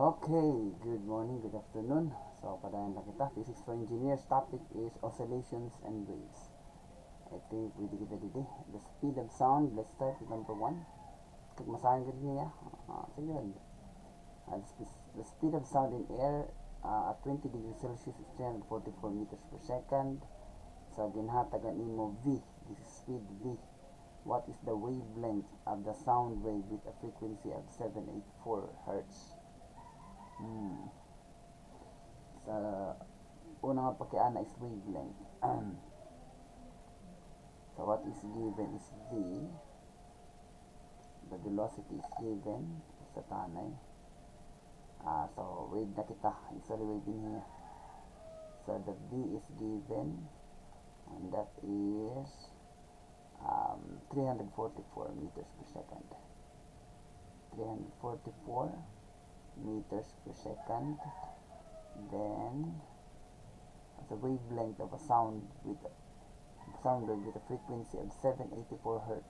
Okay, good morning, good afternoon. So, padayan lang kita. Physics for Engineers topic is oscillations and waves. I think pwede kita dito. The speed of sound, let's start with number 1. Kung masahan ka niya, sige lang. The speed of sound in air at 20 degrees Celsius is 344 meters per second. So, ginhatagan mo V. This is speed V. What is the wavelength of the sound wave with a frequency of 784 Hz? Sa una nga pakiana is wavelength. So what is given is V. The velocity is given sa tanay. So wave na kita. Usually wave in here. So the V is given, and that is 344 meters per second. 344 meters per second. Then the wavelength of a sound with a frequency of 784 Hz.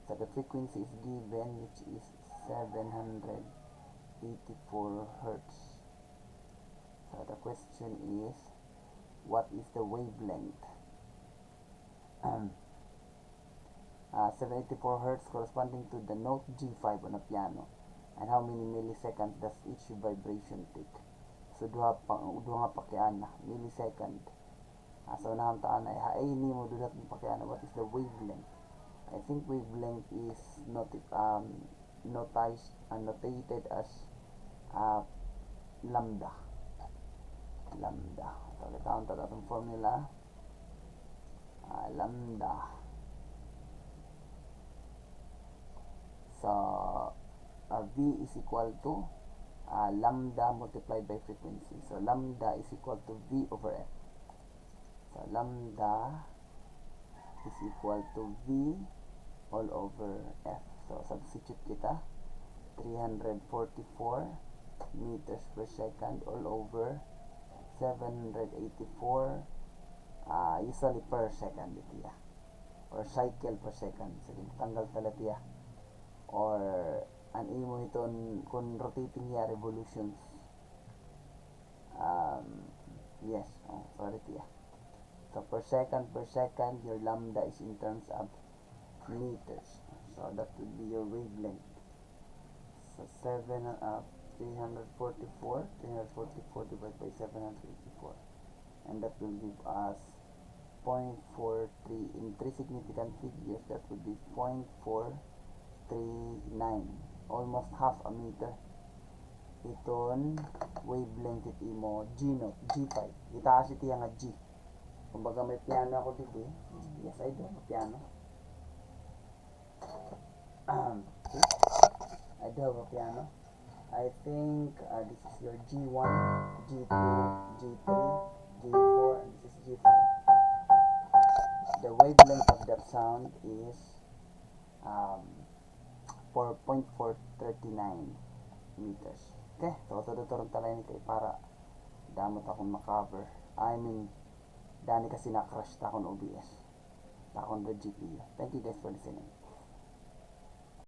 So the frequency is given, which is 784 Hz. So the question is, what is the wavelength? 784 Hz corresponding to the note G5 on a piano. And how many milliseconds does each vibration take? So duha nga pakiana, millisecond. So nahamtaan ay haini mo duhat ng pakiana. What is the wavelength? I think wavelength is notated as lambda. So let's atong formula. Lambda. So V is equal to lambda multiplied by frequency. So lambda is equal to V over F. So lambda is equal to V all over F. So substitute kita. 344 meters per second all over 784 usually per second itiya. Or cycle per second. So tanggal talatiya. Or an imo iton kung rotating here revolutions. Yes, sorry tiya. So per second, your lambda is in terms of meters. So that would be your wavelength. So 344 divided by 784, and that will give us 0.43. In 3 significant figures, that would be 0.439, almost half a meter. Iton wavelength iti mo G0, G5. Itaas iti nga G. Kumbaga may piano ako dito. Yes, I do. Piano. I do have a piano. I think this is your G1, G2, G3, G4, and this is G5. The wavelength of that sound is 4.439 meters. Okay, so tuturong talay ni kay para damot akong makover. I mean, dani kasi na-crash ta akong OBS. Ta akong the GPU. Thank you guys for listening.